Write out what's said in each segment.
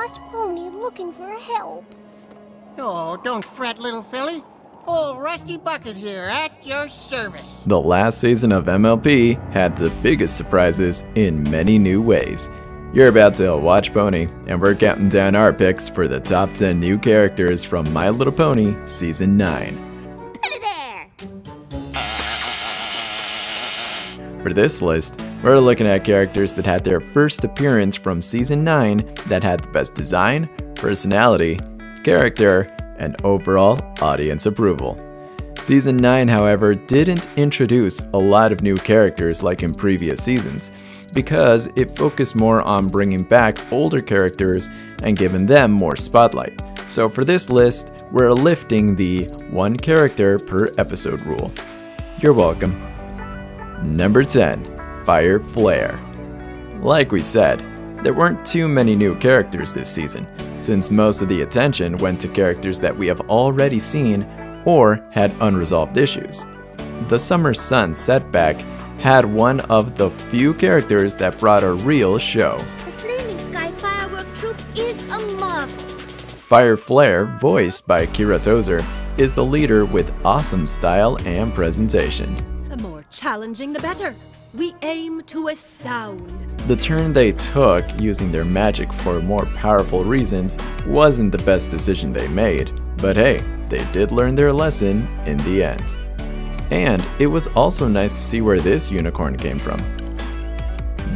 lost pony looking for help. Oh, don't fret, little filly. Old Rusty Bucket here at your service. The last season of MLP had the biggest surprises in many new ways. You're about to WatchPony, and we're counting down our picks for the top 10 new characters from My Little Pony Season 9. Put it there! For this list, we're looking at characters that had their first appearance from Season 9 that had the best design, personality, character, and overall audience approval. Season 9, however, didn't introduce a lot of new characters like in previous seasons, because it focused more on bringing back older characters and giving them more spotlight. So for this list, we're lifting the one character per episode rule. You're welcome. Number 10, Fire Flare. Like we said, there weren't too many new characters this season, since most of the attention went to characters that we have already seen or had unresolved issues. The Summer Sun setback had one of the few characters that brought a real show. The Flaming Sky Firework Troop is a marvel. Fire Flare, voiced by Kira Tozer, is the leader with awesome style and presentation. The more challenging, the better. We aim to astound. The turn they took, using their magic for more powerful reasons, wasn't the best decision they made, but hey, they did learn their lesson in the end. And it was also nice to see where this unicorn came from.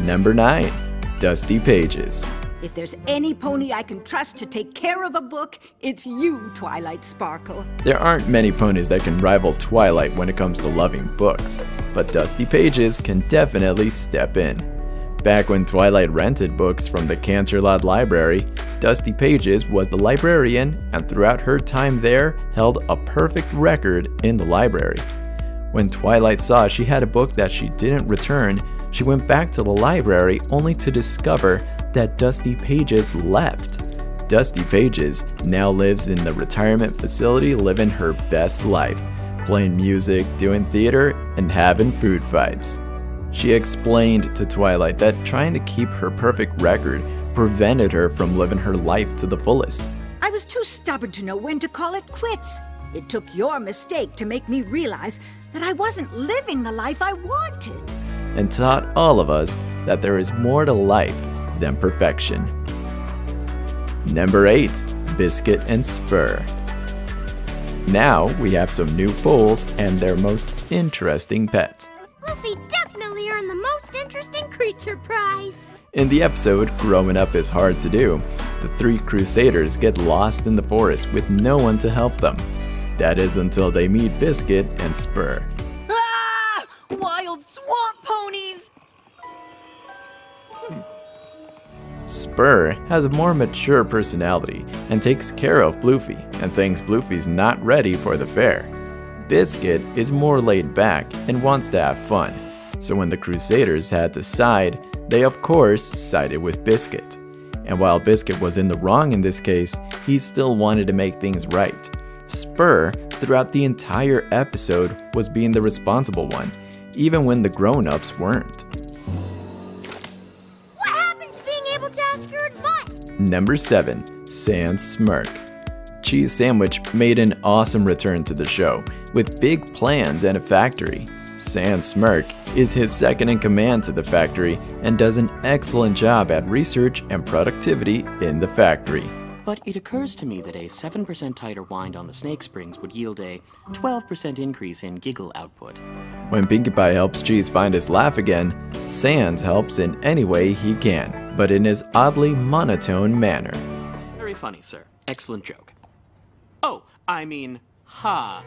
Number 9, Dusty Pages. If there's any pony I can trust to take care of a book, it's you, Twilight Sparkle. There aren't many ponies that can rival Twilight when it comes to loving books, but Dusty Pages can definitely step in. Back when Twilight rented books from the Canterlot Library, Dusty Pages was the librarian and throughout her time there held a perfect record in the library. When Twilight saw she had a book that she didn't return, she went back to the library only to discover that Dusty Pages left. Dusty Pages now lives in the retirement facility living her best life, playing music, doing theater, and having food fights. She explained to Twilight that trying to keep her perfect record prevented her from living her life to the fullest. I was too stubborn to know when to call it quits. It took your mistake to make me realize that I wasn't living the life I wanted. And taught all of us that there is more to life than perfection. Number 8, Biscuit and Spur. Now we have some new foals and their most interesting pet. Fluffy definitely earned the most interesting creature prize. In the episode, Growing Up is Hard to Do, the 3 crusaders get lost in the forest with no one to help them. That is until they meet Biscuit and Spur. Ah! Wild swamp ponies! Spur has a more mature personality and takes care of Bluefy and thinks Bluefy's not ready for the fair. Biscuit is more laid back and wants to have fun, so when the Crusaders had to side, they of course sided with Biscuit. And while Biscuit was in the wrong in this case, he still wanted to make things right. Spur, throughout the entire episode, was being the responsible one, even when the grown-ups weren't. What happened to being able to ask your advice? Number 7, Sans Smirk. Cheese Sandwich made an awesome return to the show, with big plans and a factory. Sans Smirk is his second in command to the factory and does an excellent job at research and productivity in the factory. But it occurs to me that a 7% tighter wind on the snake springs would yield a 12% increase in giggle output. When Pinkie Pie helps Cheese find his laugh again, Sans helps in any way he can, but in his oddly monotone manner. Very funny, sir. Excellent joke. Oh, I mean, ha.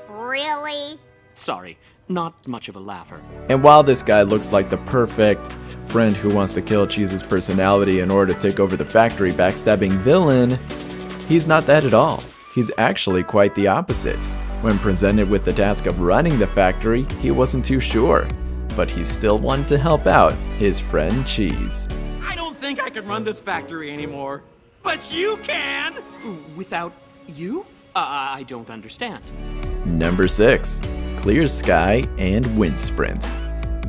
Really? Sorry, not much of a laugher. And while this guy looks like the perfect friend who wants to kill Cheese's personality in order to take over the factory backstabbing villain, he's not that at all. He's actually quite the opposite. When presented with the task of running the factory, he wasn't too sure, but he still wanted to help out his friend Cheese. I don't think I can run this factory anymore. But you can! Without you? I don't understand. Number 6, Clear Sky and Wind Sprint.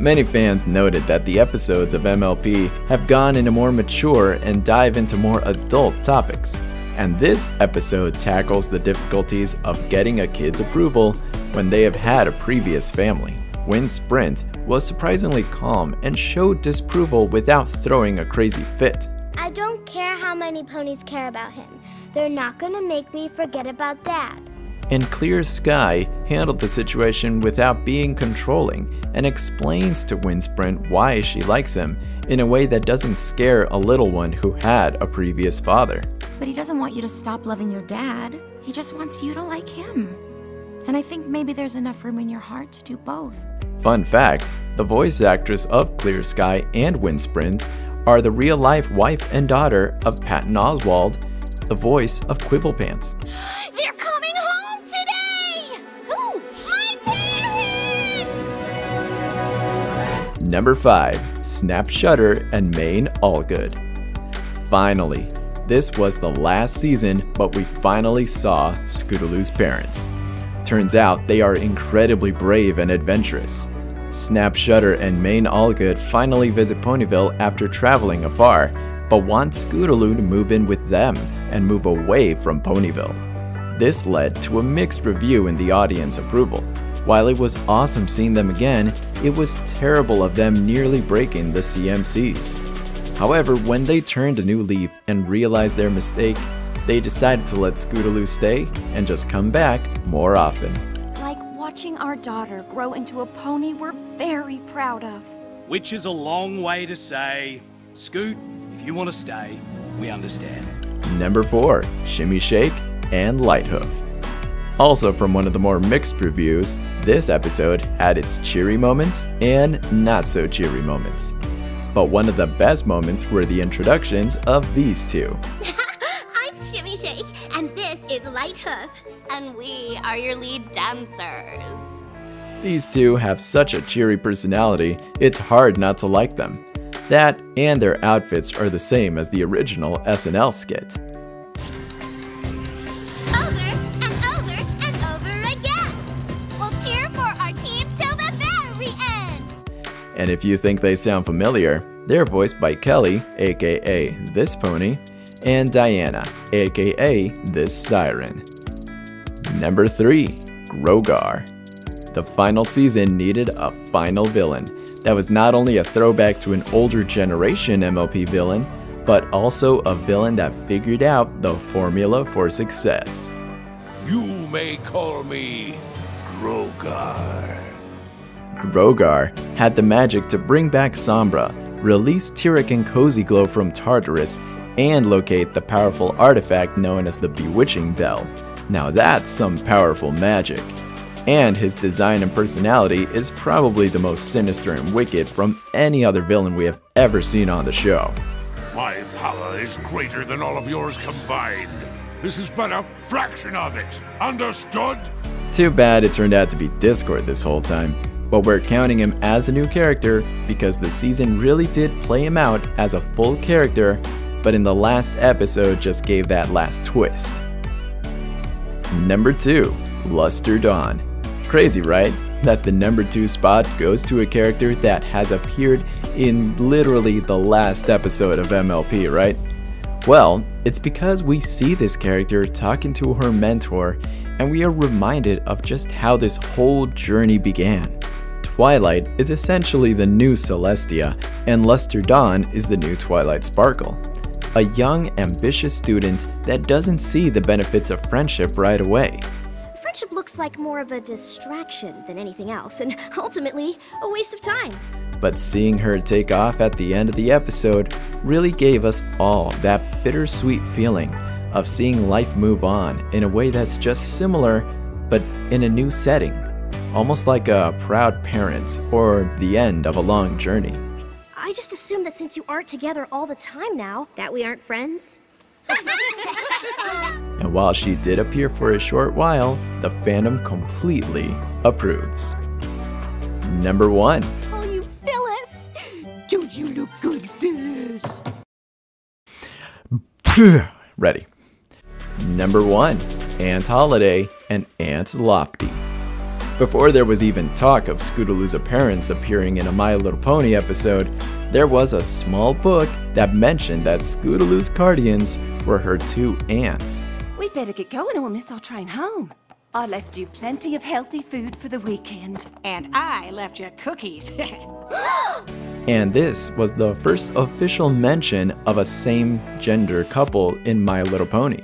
Many fans noted that the episodes of MLP have gone into more mature and dive into more adult topics. And this episode tackles the difficulties of getting a kid's approval when they have had a previous family. Sprint was surprisingly calm and showed disapproval without throwing a crazy fit. I don't care how many ponies care about him. They're not gonna make me forget about Dad. And Clear Sky handled the situation without being controlling and explains to Sprint why she likes him in a way that doesn't scare a little one who had a previous father. But he doesn't want you to stop loving your dad. He just wants you to like him. And I think maybe there's enough room in your heart to do both. Fun fact, the voice actress of Clear Sky and Sprint are the real-life wife and daughter of Patton Oswalt, the voice of Quibblepants. They're coming home today! Who? My parents! Number 5. Snap Shutter and Maine Allgood. Finally, this was the last season, but we finally saw Scootaloo's parents. Turns out they are incredibly brave and adventurous. Snap Shutter and Maine Allgood finally visit Ponyville after traveling afar, but want Scootaloo to move in with them and move away from Ponyville. This led to a mixed review in the audience approval. While it was awesome seeing them again, it was terrible of them nearly breaking the CMCs. However, when they turned a new leaf and realized their mistake, they decided to let Scootaloo stay and just come back more often. Like watching our daughter grow into a pony we're very proud of. Which is a long way to say, Scoot, if you want to stay, we understand. Number 4. Shimmy Shake and Light Hoof. Also from one of the more mixed reviews, this episode had its cheery moments and not so cheery moments. But one of the best moments were the introductions of these two. I'm Shimmy Shake, and this is Light Hoof. And we are your lead dancers. These two have such a cheery personality, it's hard not to like them. That and their outfits are the same as the original SNL skit. Over and over and over again. We'll cheer for our team till the very end. And if you think they sound familiar, they're voiced by Kelly, aka This Pony, and Diana, aka This Siren. Number 3. Grogar. The final season needed a final villain that was not only a throwback to an older generation MLP villain, but also a villain that figured out the formula for success. You may call me Grogar. Grogar had the magic to bring back Sombra, release Tyrek and Cozy Glow from Tartarus, and locate the powerful artifact known as the Bewitching Bell. Now that's some powerful magic. And his design and personality is probably the most sinister and wicked from any other villain we have ever seen on the show. My power is greater than all of yours combined. This is but a fraction of it. Understood? Too bad it turned out to be Discord this whole time, but we're counting him as a new character because the season really did play him out as a full character, but in the last episode just gave that last twist. Number 2. Luster Dawn. Crazy, right? That the number 2 spot goes to a character that has appeared in literally the last episode of MLP, right? Well, it's because we see this character talking to her mentor, and we are reminded of just how this whole journey began. Twilight is essentially the new Celestia, and Luster Dawn is the new Twilight Sparkle. A young, ambitious student that doesn't see the benefits of friendship right away. Friendship looks like more of a distraction than anything else, and ultimately, a waste of time. But seeing her take off at the end of the episode really gave us all that bittersweet feeling of seeing life move on in a way that's just similar, but in a new setting. Almost like a proud parent or the end of a long journey. I just assumed that since you aren't together all the time now, that we aren't friends. And while she did appear for a short while, the fandom completely approves. Number 1. Oh, you Phyllis! Don't you look good, Phyllis? Ready. Number 1. Aunt Holiday and Aunt Lofty. Before there was even talk of Scootaloo's appearance appearing in a My Little Pony episode, there was a small book that mentioned that Scootaloos Guardians were her 2 aunts. We'd better get going or we'll miss our train home. I left you plenty of healthy food for the weekend. And I left you cookies. And this was the first official mention of a same-gender couple in My Little Pony.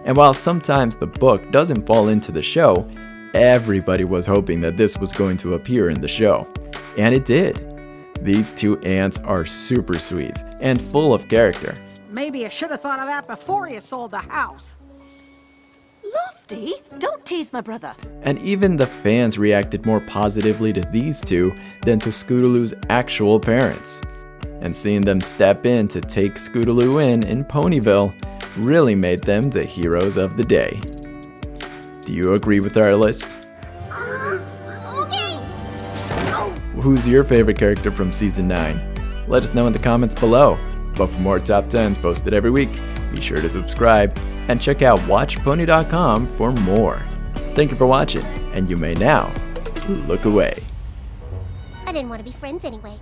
And while sometimes the book doesn't fall into the show, everybody was hoping that this was going to appear in the show. And it did. These 2 aunts are super sweet and full of character. Maybe you should have thought of that before you sold the house. Lofty, don't tease my brother. And even the fans reacted more positively to these 2 than to Scootaloo's actual parents. And seeing them step in to take Scootaloo in Ponyville really made them the heroes of the day. Do you agree with our list? Okay. Who's your favorite character from Season 9? Let us know in the comments below. But for more top 10s posted every week, be sure to subscribe and check out WatchPony.com for more. Thank you for watching, and you may now look away. I didn't want to be friends anyway.